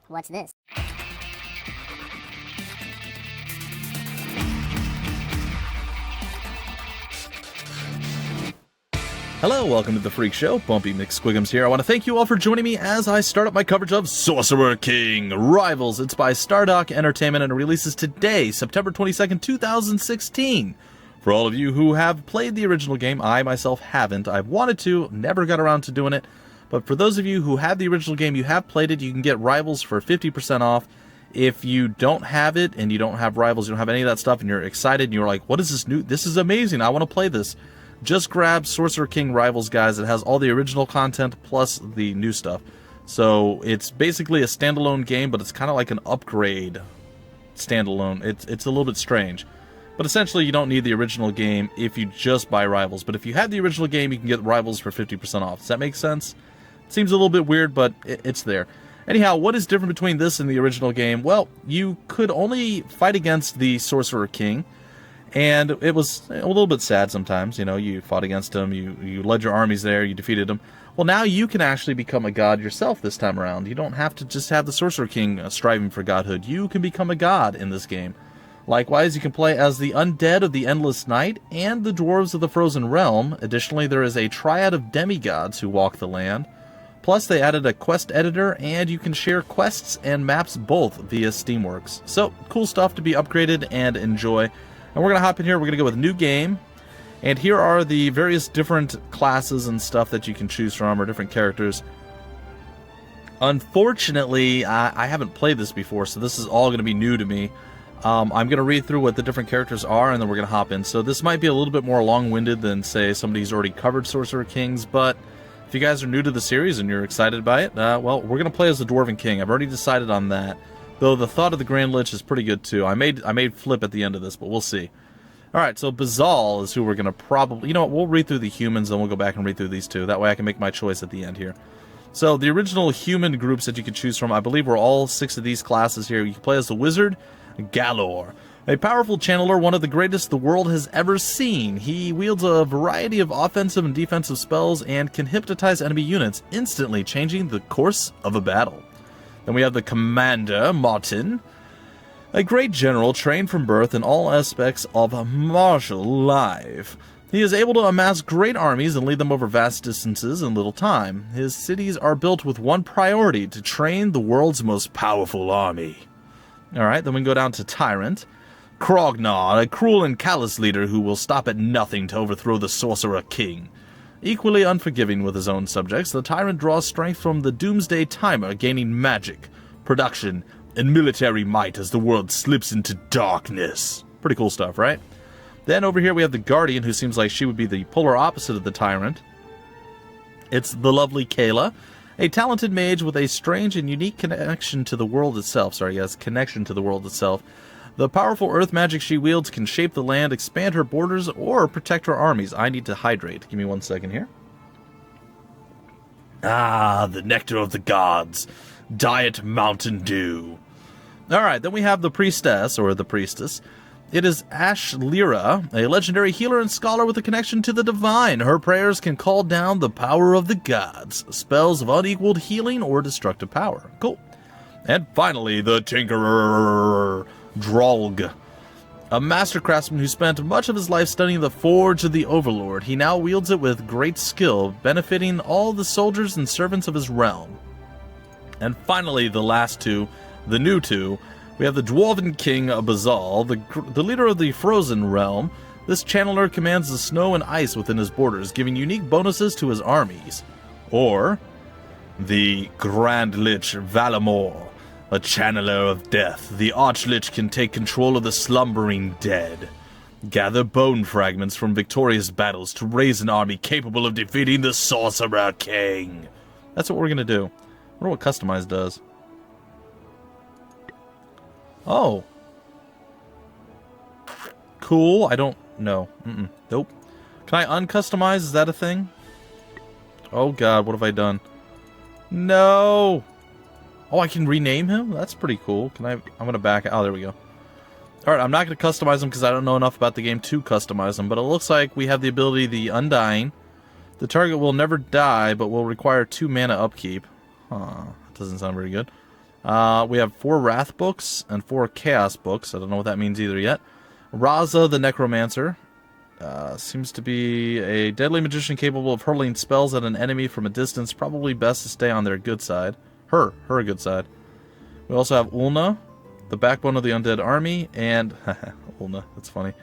What's this? Hello, welcome to the Freak Show. Bumpy McSquigums here. I want to thank you all for joining me as I start up my coverage of Sorcerer King Rivals. It's by Stardock Entertainment and it releases today, September 22nd, 2016. For all of you who have played the original game, I myself haven't. I've wanted to, never got around to doing it. But for those of you who have the original game, you have played it, you can get Rivals for 50% off. If you don't have it and you don't have Rivals, you don't have any of that stuff, and you're excited and you're like, what is this new? This is amazing. I want to play this. Just grab Sorcerer King Rivals, guys. It has all the original content plus the new stuff. So it's basically a standalone game, but it's kind of like an upgrade standalone. It's a little bit strange. But essentially, you don't need the original game if you just buy Rivals. But if you have the original game, you can get Rivals for 50% off. Does that make sense? It seems a little bit weird, but it's there. Anyhow, what is different between this and the original game? Well, you could only fight against the Sorcerer King. And it was a little bit sad sometimes, you know, you fought against him, you led your armies there, you defeated him. Well, now you can actually become a god yourself this time around. You don't have to just have the Sorcerer King striving for godhood. You can become a god in this game. Likewise, you can play as the Undead of the Endless Night and the Dwarves of the Frozen Realm. Additionally, there is a triad of demigods who walk the land. Plus, they added a quest editor, and you can share quests and maps both via Steamworks. So, cool stuff to be upgraded and enjoy. And we're going to hop in here, we're going to go with new game, and here are the various different classes and stuff that you can choose from, or different characters. Unfortunately, I haven't played this before, so this is all going to be new to me. I'm going to read through what the different characters are, and then we're going to hop in. So this might be a little bit more long-winded than, say, somebody who's already covered Sorcerer Kings, but if you guys are new to the series and you're excited by it, well, we're going to play as the Dwarven King. I've already decided on that. Though the thought of the Grand Lich is pretty good too. I made flip at the end of this, but we'll see. Alright, so Bazal is who we're going to probably... You know what, we'll read through the humans, then we'll go back and read through these two. That way I can make my choice at the end here. So, the original human groups that you can choose from, I believe were all 6 of these classes here. You can play as the Wizard, Galor. A powerful channeler, one of the greatest the world has ever seen. He wields a variety of offensive and defensive spells and can hypnotize enemy units, instantly changing the course of a battle. Then we have the Commander, Martin, a great general trained from birth in all aspects of martial life. He is able to amass great armies and lead them over vast distances in little time. His cities are built with one priority, to train the world's most powerful army. Alright, then we can go down to Tyrant. Krognar, a cruel and callous leader who will stop at nothing to overthrow the Sorcerer King. Equally unforgiving with his own subjects, the Tyrant draws strength from the Doomsday Timer, gaining magic, production, and military might as the world slips into darkness. Pretty cool stuff, right? Then over here we have the Guardian, who seems like she would be the polar opposite of the Tyrant. It's the lovely Kayla, a talented mage with a strange and unique connection to the world itself. Connection to the world itself. The powerful earth magic she wields can shape the land, expand her borders, or protect her armies. I need to hydrate. Give me 1 second here. Ah, the nectar of the gods. Diet Mountain Dew. Alright, then we have the Priestess, or the Priestess. It is Ashlira, a legendary healer and scholar with a connection to the divine. Her prayers can call down the power of the gods. Spells of unequaled healing or destructive power. Cool. And finally, the Tinkerer, Drolg, a master craftsman who spent much of his life studying the Forge of the Overlord. He now wields it with great skill, benefiting all the soldiers and servants of his realm. And finally, the last two, the new two, we have the Dwarven King Bazal, the leader of the Frozen Realm. This channeler commands the snow and ice within his borders, giving unique bonuses to his armies. Or the Grand Lich Valamor, a channeler of death. The Archlich can take control of the slumbering dead. Gather bone fragments from victorious battles to raise an army capable of defeating the Sorcerer King. That's what we're going to do. I wonder what Customize does. Oh. Cool. I don't know. Nope. Can I uncustomize? Is that a thing? Oh god, what have I done? No! Oh, I can rename him? That's pretty cool. I'm gonna back out. Oh, there we go. Alright, I'm not gonna customize him because I don't know enough about the game to customize him, but it looks like we have the ability, the Undying. The target will never die, but will require 2 mana upkeep. Huh, that doesn't sound very good. We have 4 Wrath books and 4 Chaos books. I don't know what that means either yet. Raza the Necromancer. Seems to be a deadly magician capable of hurling spells at an enemy from a distance. Probably best to stay on their good side. Her good side. We also have Ulna, the backbone of the Undead army, and... Ulna, that's funny.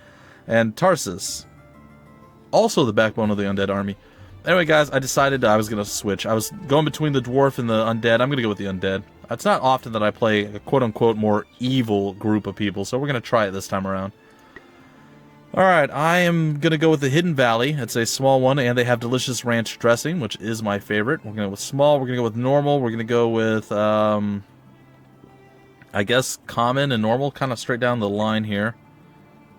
And Tarsus, also the backbone of the Undead army. Anyway, guys, I decided I was going to switch. I was going between the Dwarf and the Undead. I'm going to go with the Undead. It's not often that I play a quote-unquote more evil group of people, so we're going to try it this time around. Alright, I am going to go with the Hidden Valley. It's a small one, and they have delicious ranch dressing, which is my favorite. We're going to go with small, we're going to go with normal, we're going to go with, I guess, common and normal, kind of straight down the line here.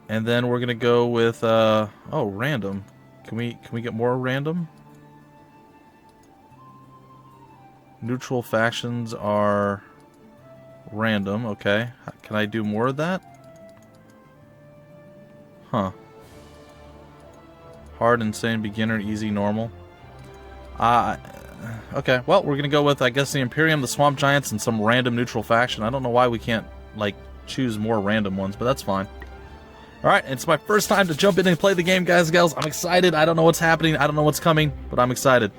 And then we're going to go with, oh, random. Can we get more random? Neutral factions are random, okay. Can I do more of that? Huh. Hard, insane, beginner, easy, normal. Okay, well, we're gonna go with, I guess, the Imperium, the Swamp Giants, and some random neutral faction. I don't know why we can't, like, choose more random ones, but that's fine. Alright, it's my first time to jump in and play the game, guys and gals. I'm excited. I don't know what's happening. I don't know what's coming, but I'm excited.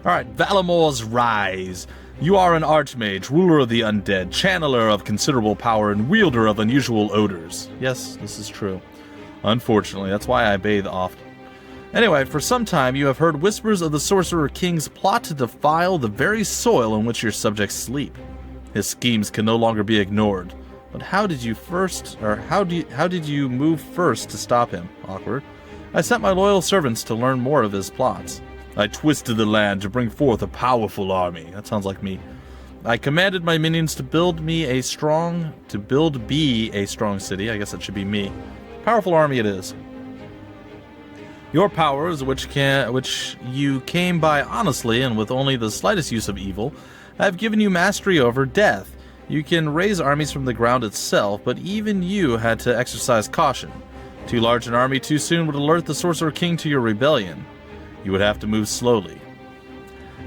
Alright, Valamor's Rise. You are an Archmage, ruler of the Undead, channeler of considerable power, and wielder of unusual odors. Yes, this is true. Unfortunately, that's why I bathe often. Anyway, for some time you have heard whispers of the Sorcerer King's plot to defile the very soil on which your subjects sleep. His schemes can no longer be ignored. But how did you move first to stop him? Awkward. I sent my loyal servants to learn more of his plots. I twisted the land to bring forth a powerful army. That sounds like me. I commanded my minions to build be a strong city. I guess that should be me. Powerful army it is. Your powers, which you came by honestly and with only the slightest use of evil, have given you mastery over death. You can raise armies from the ground itself, but even you had to exercise caution. Too large an army too soon would alert the Sorcerer King to your rebellion. You would have to move slowly.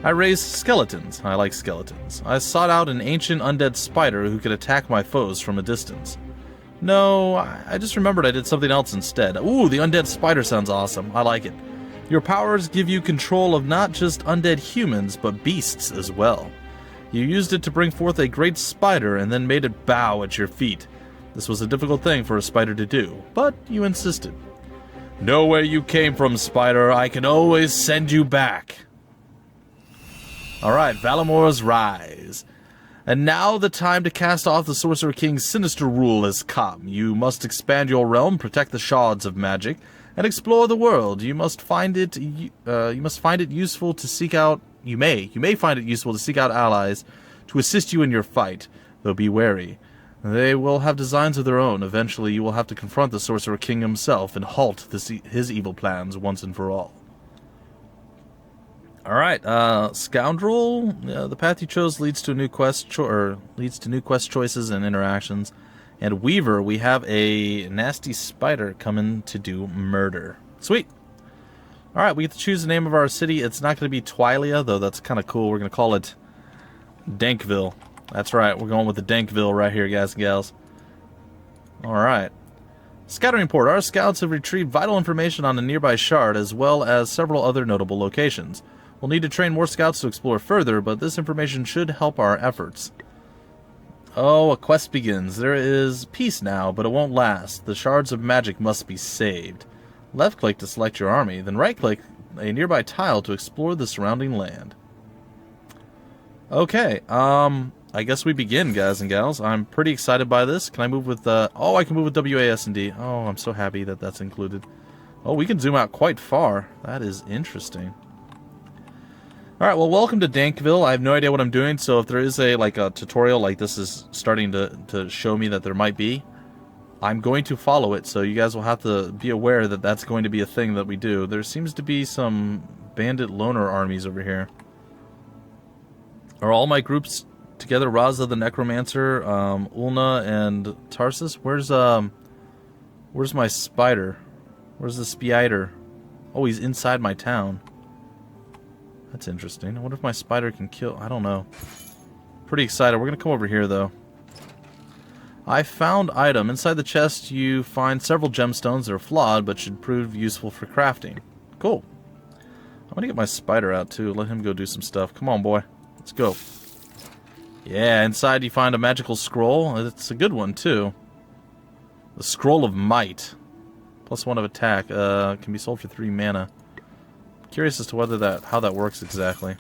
I raised skeletons. I like skeletons. I sought out an ancient undead spider who could attack my foes from a distance. No, I just remembered I did something else instead. Ooh, the undead spider sounds awesome. I like it. Your powers give you control of not just undead humans, but beasts as well. You used it to bring forth a great spider and then made it bow at your feet. This was a difficult thing for a spider to do, but you insisted. Know where you came from, spider. I can always send you back. Alright, Valamor's Rise. And now the time to cast off the Sorcerer King's sinister rule has come. You must expand your realm, protect the shards of magic, and explore the world. You must find it useful to seek out You may find it useful to seek out allies to assist you in your fight, though be wary. They will have designs of their own. Eventually you will have to confront the Sorcerer King himself and halt his evil plans once and for all. Alright, Scoundrel, the path you chose leads to new quest choices and interactions. And Weaver, we have a nasty spider coming to do murder. Sweet! Alright, we get to choose the name of our city. It's not going to be Twilia, though that's kind of cool. We're going to call it Dankville. That's right, we're going with the Dankville right here, guys and gals. Alright. Scouting report. Our scouts have retrieved vital information on a nearby shard, as well as several other notable locations. We'll need to train more scouts to explore further, but this information should help our efforts. Oh, a quest begins. There is peace now, but it won't last. The shards of magic must be saved. Left-click to select your army, then right-click a nearby tile to explore the surrounding land. Okay, I guess we begin, guys and gals. I'm pretty excited by this. Can I move with, oh, I can move with WASD. Oh, I'm so happy that that's included. Oh, we can zoom out quite far. That is interesting. Alright, well, welcome to Dankville. I have no idea what I'm doing, so if there is a tutorial like this is starting to show me that there might be, I'm going to follow it, so you guys will have to be aware that that's going to be a thing that we do. There seems to be some bandit loner armies over here. Are all my groups together? Raza the Necromancer, Ulna, and Tarsus? Where's my spider? Where's the spider? Oh, he's inside my town. That's interesting. I wonder if my spider can kill... I don't know. Pretty excited. We're going to come over here, though. I found item. Inside the chest, you find several gemstones that are flawed, but should prove useful for crafting. Cool. I'm going to get my spider out, too. Let him go do some stuff. Come on, boy. Let's go. Yeah, inside you find a magical scroll. It's a good one, too. The Scroll of Might. +1 of attack. Can be sold for 3 mana. Curious as to whether how that works exactly.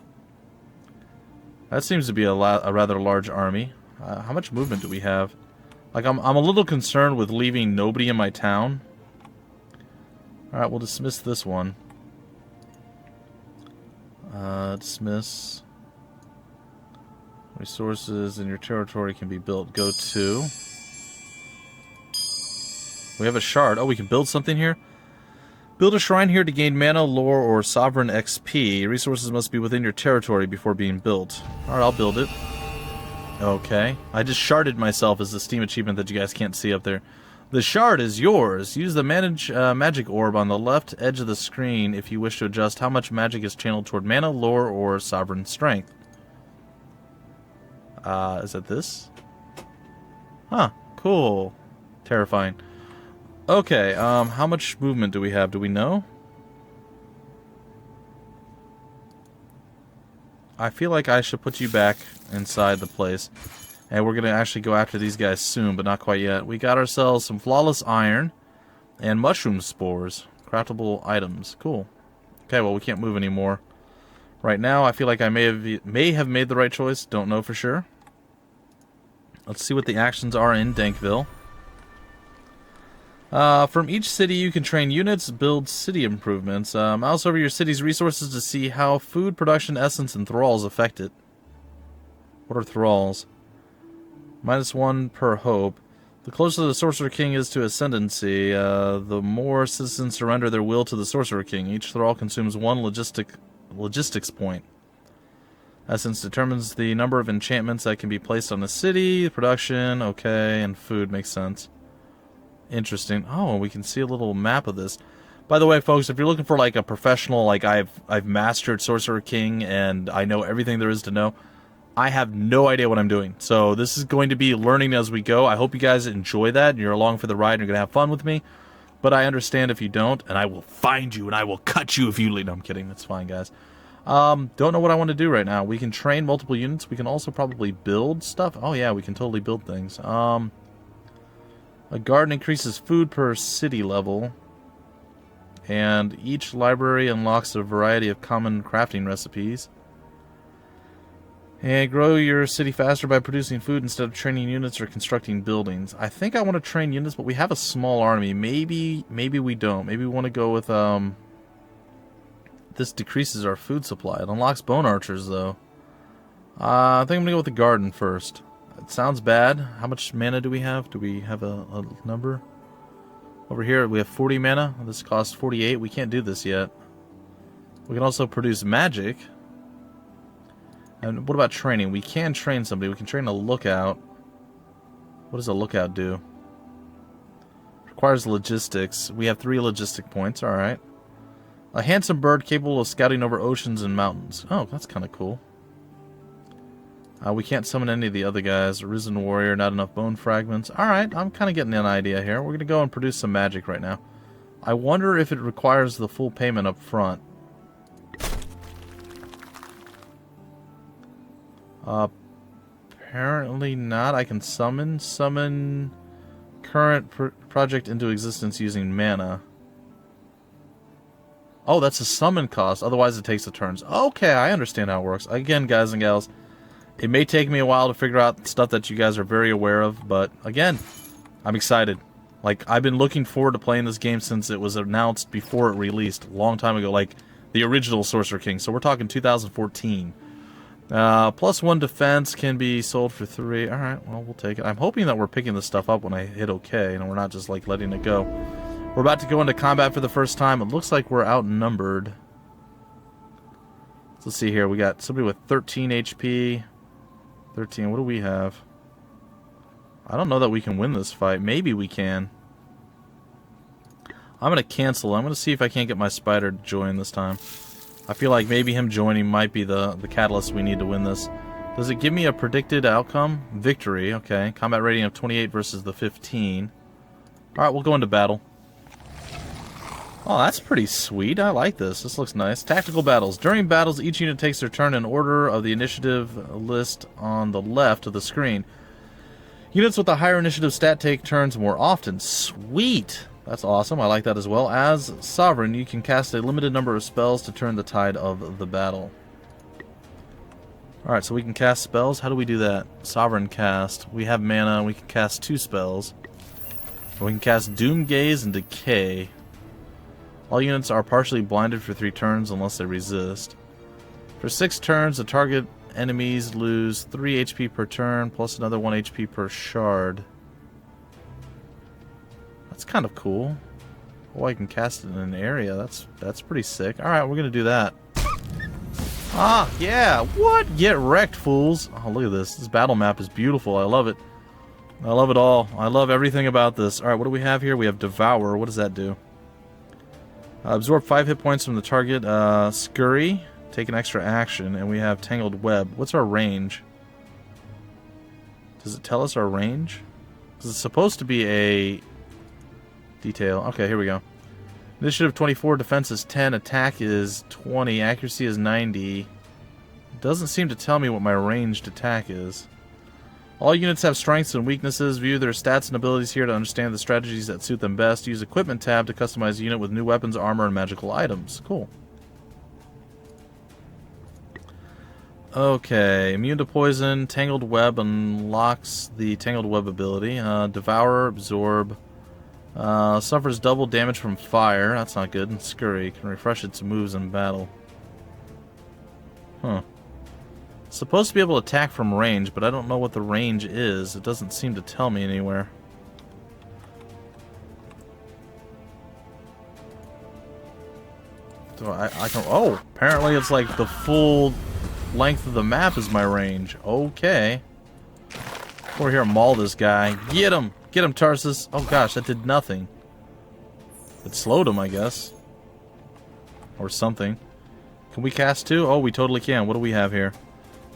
That seems to be a rather large army. How much movement do we have? Like, I'm a little concerned with leaving nobody in my town. Alright, we'll dismiss this one. Dismiss. Resources in your territory can be built. Go to. We have a shard. Oh, we can build something here? Build a shrine here to gain mana, lore, or sovereign XP. Resources must be within your territory before being built. Alright, I'll build it. Okay. I just sharded myself as the Steam achievement that you guys can't see up there. The shard is yours. Use the magic orb on the left edge of the screen if you wish to adjust how much magic is channeled toward mana, lore, or sovereign strength. Is that this? Huh. Cool. Terrifying. Okay, how much movement do we have? Do we know? I feel like I should put you back inside the place. And we're going to actually go after these guys soon, but not quite yet. We got ourselves some flawless iron and mushroom spores. Craftable items. Cool. Okay, well, we can't move anymore. Right now, I feel like I may have made the right choice. Don't know for sure. Let's see what the actions are in Dankville. From each city, you can train units, build city improvements. Mouse over your city's resources to see how food production, essence, and thralls affect it. What are thralls? -1 per hope. The closer the Sorcerer King is to ascendancy, the more citizens surrender their will to the Sorcerer King. Each thrall consumes 1 logistics point. Essence determines the number of enchantments that can be placed on the city. Production, okay, and food makes sense. Interesting. Oh, we can see a little map of this. By the way, folks, if you're looking for like a professional, like I've mastered Sorcerer King and I know everything there is to know, I have no idea what I'm doing. So this is going to be learning as we go. I hope you guys enjoy that and you're along for the ride and you're going to have fun with me. But I understand if you don't, and I will find you and I will cut you if you leave. No, I'm kidding. That's fine, guys. Don't know what I want to do right now. We can train multiple units. We can also probably build stuff. Oh yeah, we can totally build things. A garden increases food per city level. And each library unlocks a variety of common crafting recipes. And grow your city faster by producing food instead of training units or constructing buildings. I think I want to train units, but we have a small army. Maybe we don't. Maybe we want to go with, this decreases our food supply. It unlocks bone archers, though. I think I'm going to go with the garden first. It sounds bad. How much mana do we have? Do we have a number? Over here, we have 40 mana. This costs 48. We can't do this yet. We can also produce magic. And what about training? We can train somebody. We can train a lookout. What does a lookout do? Requires logistics. We have 3 logistic points. Alright. A handsome bird capable of scouting over oceans and mountains. Oh, that's kind of cool. We can't summon any of the other guys. A risen warrior, not enough bone fragments. Alright, I'm kind of getting an idea here. We're going to go and produce some magic right now. I wonder if it requires the full payment up front. Apparently not. I can summon current project into existence using mana. Oh, that's a summon cost. Otherwise it takes a turns. Okay, I understand how it works. Again, guys and gals, it may take me a while to figure out stuff that you guys are very aware of, but again, I'm excited. Like, I've been looking forward to playing this game since it was announced before it released, a long time ago, like the original Sorcerer King. So we're talking 2014. +1 defense can be sold for 3. Alright, well, we'll take it. I'm hoping that we're picking this stuff up when I hit OK, and we're not just, like, letting it go. We're about to go into combat for the first time. It looks like we're outnumbered. Let's see here. We got somebody with 13 HP. 13. What do we have? I don't know that we can win this fight. Maybe we can. I'm going to cancel. I'm going to see if I can't get my spider to join this time. I feel like maybe him joining might be the catalyst we need to win this. Does it give me a predicted outcome? Victory, okay. Combat rating of 28 versus the 15. Alright, we'll go into battle. Oh, that's pretty sweet. I like this. This looks nice. Tactical battles. During battles, each unit takes their turn in order of the initiative list on the left of the screen. Units with a higher initiative stat take turns more often. Sweet! That's awesome. I like that as well. As Sovereign, you can cast a limited number of spells to turn the tide of the battle. Alright, so we can cast spells. How do we do that? Sovereign cast. We have mana. We can cast 2 spells. We can cast Doom Gaze and Decay. All units are partially blinded for 3 turns unless they resist. For 6 turns, the target enemies lose 3 HP per turn, plus another 1 HP per shard. That's kind of cool. Oh, I can cast it in an area. That's pretty sick. Alright, we're gonna do that. Ah, yeah! What? Get wrecked, fools! Oh, look at this. This battle map is beautiful. I love it. I love it all. I love everything about this. Alright, what do we have here? We have Devour. What does that do? Absorb 5 hit points from the target. Scurry. Take an extra action. And we have Tangled Web. What's our range? Does it tell us our range? Because it's supposed to be a detail. Okay, here we go. Initiative 24, defense is 10, attack is 20, accuracy is 90. It doesn't seem to tell me what my ranged attack is. All units have strengths and weaknesses. View their stats and abilities here to understand the strategies that suit them best. Use Equipment tab to customize a unit with new weapons, armor, and magical items. Cool. Okay, immune to poison. Tangled Web unlocks the Tangled Web ability. Devour, Absorb. Suffers double damage from fire. That's not good. And Scurry can refresh its moves in battle. Huh. Supposed to be able to attack from range, but I don't know what the range is. It doesn't seem to tell me anywhere. So I can... Oh! Apparently it's like the full length of the map is my range. Okay. Over here, maul this guy. Get him! Get him, Tarsus! Oh gosh, that did nothing. It slowed him, I guess. Or something. Can we cast 2? Oh, we totally can. What do we have here?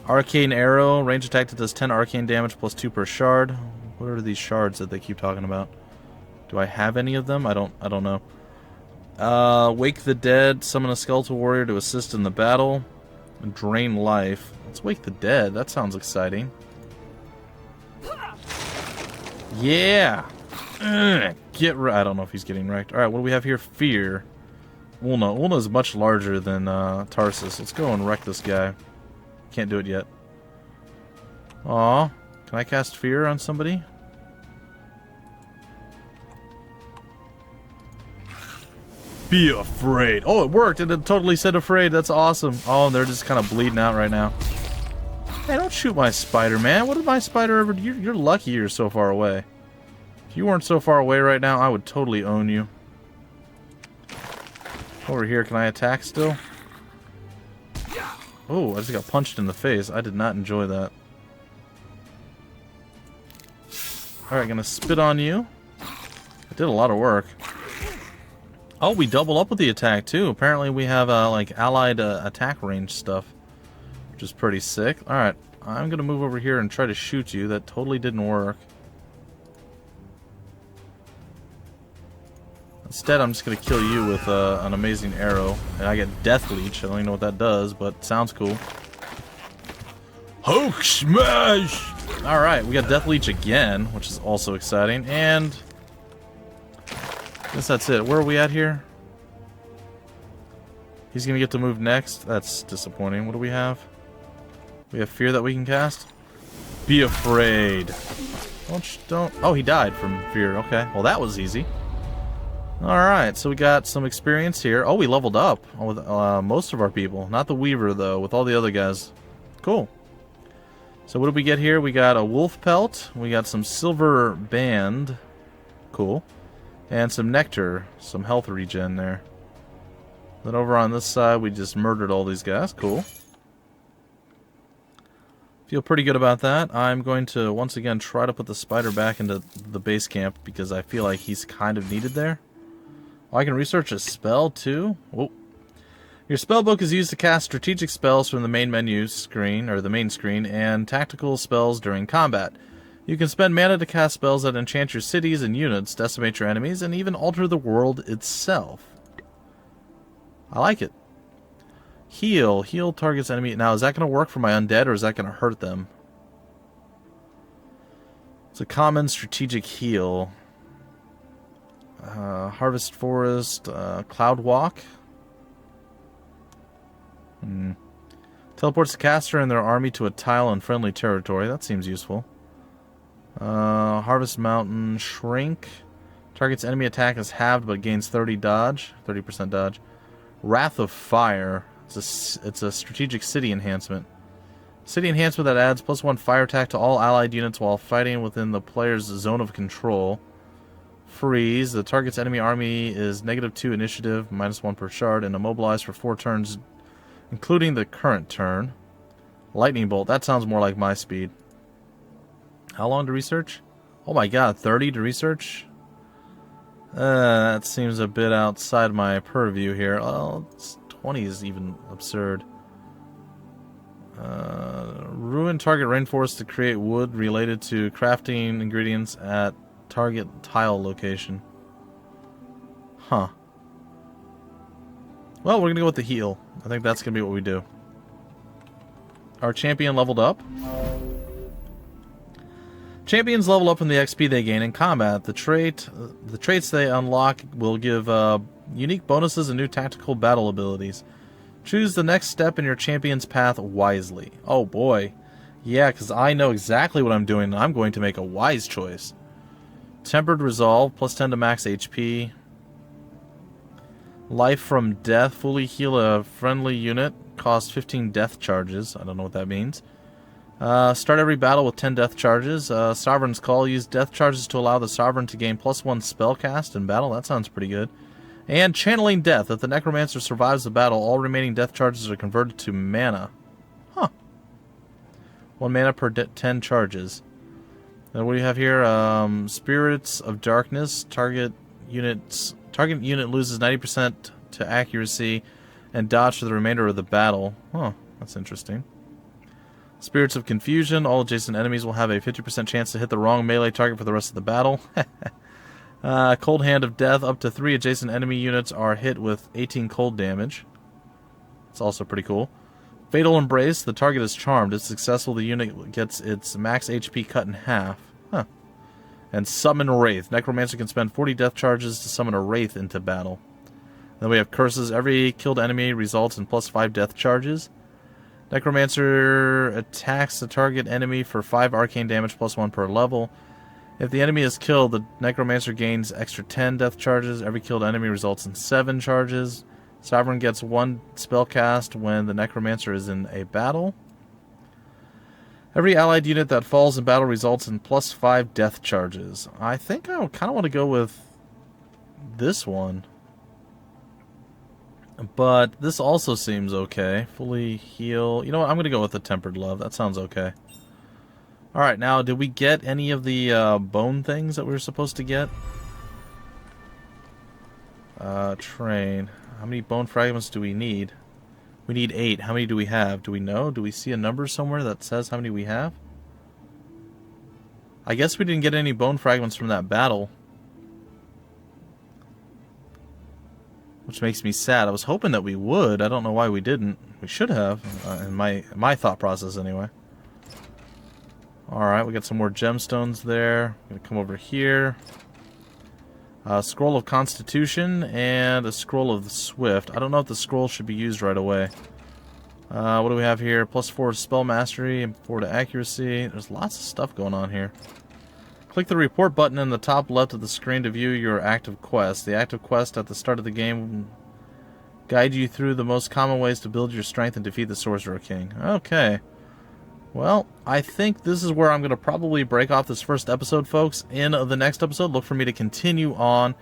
Arcane Arrow, range attack that does 10 arcane damage plus 2 per shard. What are these shards that they keep talking about? Do I have any of them? I don't know. Wake the Dead, summon a skeletal warrior to assist in the battle. And drain life. Let's wake the dead. That sounds exciting. Yeah! Get right. I don't know if he's getting wrecked. Alright, what do we have here? Fear. Ulna. Ulna is much larger than Tarsus. Let's go and wreck this guy. Can't do it yet. Aw. Can I cast Fear on somebody? Be afraid. Oh, it worked. It totally said afraid. That's awesome. Oh, and they're just kind of bleeding out right now. Hey, don't shoot my spider, man. What did my spider ever do? You're lucky you're so far away. If you weren't so far away right now, I would totally own you. Over here, can I attack still? Oh, I just got punched in the face. I did not enjoy that. Alright, gonna spit on you. I did a lot of work. Oh, we double up with the attack, too. Apparently we have, like, allied attack range stuff. Which is pretty sick. Alright, I'm gonna move over here and try to shoot you. That totally didn't work. Instead, I'm just gonna kill you with an amazing arrow. And I get Death Leech. I don't even know what that does, but sounds cool. Hulk Smash! Alright, we got Death Leech again, which is also exciting. And I guess that's it. Where are we at here? He's gonna get to move next. That's disappointing. What do we have? We have Fear that we can cast? Be afraid. Don't. Oh, he died from Fear. Okay. Well, that was easy. Alright, so we got some experience here. Oh, we leveled up with most of our people. Not the Weaver, though, with all the other guys. Cool. So what did we get here? We got a Wolf Pelt. We got some Silver Band. Cool. And some Nectar. Some health regen there. Then over on this side, we just murdered all these guys. Cool. Feel pretty good about that. I'm going to, once again, try to put the spider back into the base camp because I feel like he's kind of needed there. Oh, I can research a spell, too. Oh. Your spellbook is used to cast strategic spells from the main menu screen, or the main screen, and tactical spells during combat. You can spend mana to cast spells that enchant your cities and units, decimate your enemies, and even alter the world itself. I like it. Heal. Heal targets enemy. Now, is that going to work for my undead, or is that going to hurt them? It's a common strategic heal. Harvest Forest. Cloud Walk. Teleports the caster and their army to a tile in friendly territory. That seems useful. Harvest Mountain. Shrink. Target's enemy attack is halved but gains 30% dodge. Wrath of Fire. It's a strategic city enhancement. City enhancement that adds +1 fire attack to all allied units while fighting within the player's zone of control. Freeze. The target's enemy army is -2 initiative, -1 per shard, and immobilized for 4 turns, including the current turn. Lightning Bolt. That sounds more like my speed. How long to research? Oh my god, 30 to research? That seems a bit outside my purview here. Oh, 20 is even absurd. Ruin target rainforest to create wood related to crafting ingredients at target tile location. Huh. Well, we're going to go with the heal. I think that's going to be what we do. Our champion leveled up. Champions level up from the XP they gain in combat. The traits they unlock will give unique bonuses and new tactical battle abilities. Choose the next step in your champion's path wisely. Oh boy. Yeah, because I know exactly what I'm doing, and I'm going to make a wise choice. Tempered Resolve, +10 to max HP. Life from Death, fully heal a friendly unit. Cost 15 death charges. I don't know what that means. Start every battle with 10 death charges. Sovereign's Call. Use death charges to allow the Sovereign to gain +1 spellcast in battle. That sounds pretty good. And Channeling Death. If the Necromancer survives the battle, all remaining death charges are converted to mana. Huh. 1 mana per 10 charges. Then what do you have here? Spirits of Darkness. Target unit loses 90% to accuracy and dodge for the remainder of the battle. Huh. That's interesting. Spirits of Confusion. All adjacent enemies will have a 50% chance to hit the wrong melee target for the rest of the battle. Cold Hand of Death. Up to 3 adjacent enemy units are hit with 18 cold damage. It's also pretty cool. Fatal Embrace. The target is charmed. If successful, the unit gets its max HP cut in half. Huh. And Summon Wraith. Necromancer can spend 40 death charges to summon a Wraith into battle. Then we have Curses. Every killed enemy results in +5 death charges. Necromancer attacks the target enemy for 5 arcane damage +1 per level. If the enemy is killed, the Necromancer gains extra 10 death charges. Every killed enemy results in 7 charges. Sovereign gets 1 spell cast when the Necromancer is in a battle. Every allied unit that falls in battle results in +5 death charges. I think I kind of want to go with this one. But this also seems okay. Fully heal. You know what? I'm going to go with the Tempered Love. That sounds okay. Alright, now, did we get any of the bone things that we were supposed to get? Train. How many bone fragments do we need? We need 8. How many do we have? Do we know? Do we see a number somewhere that says how many we have? I guess we didn't get any bone fragments from that battle. Which makes me sad. I was hoping that we would. I don't know why we didn't. We should have, in my thought process anyway. Alright, we got some more gemstones there. I'm going to come over here. Scroll of Constitution and a Scroll of the Swift. I don't know if the scroll should be used right away. What do we have here? +4 to Spell Mastery and 4 to Accuracy. There's lots of stuff going on here. Click the report button in the top left of the screen to view your active quest. The active quest at the start of the game guide you through the most common ways to build your strength and defeat the Sorcerer King. Okay. Well, I think this is where I'm going to probably break off this first episode, folks. In the next episode, look for me to continue on.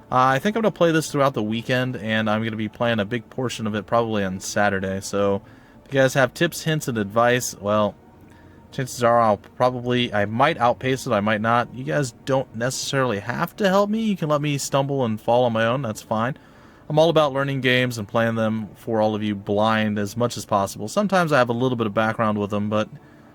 I think I'm going to play this throughout the weekend, and I'm going to be playing a big portion of it probably on Saturday. So, if you guys have tips, hints, and advice, well, chances are I might outpace it, I might not. You guys don't necessarily have to help me. You can let me stumble and fall on my own, that's fine. I'm all about learning games and playing them for all of you blind as much as possible. Sometimes I have a little bit of background with them, but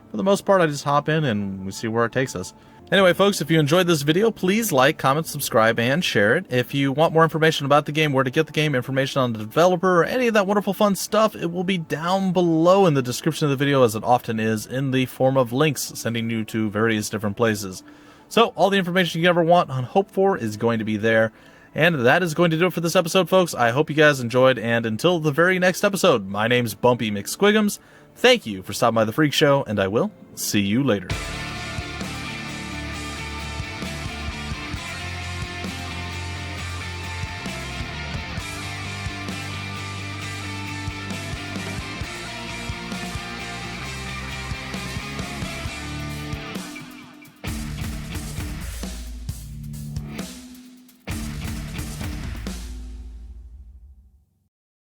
for the most part I just hop in and we see where it takes us. Anyway, folks, if you enjoyed this video, please like, comment, subscribe, and share it. If you want more information about the game, where to get the game, information on the developer, or any of that wonderful fun stuff, it will be down below in the description of the video, as it often is, in the form of links sending you to various different places. So, all the information you ever want and hope for is going to be there. And that is going to do it for this episode, folks. I hope you guys enjoyed, and until the very next episode, my name's Bumpy McSquigums. Thank you for stopping by the Freak Show, and I will see you later.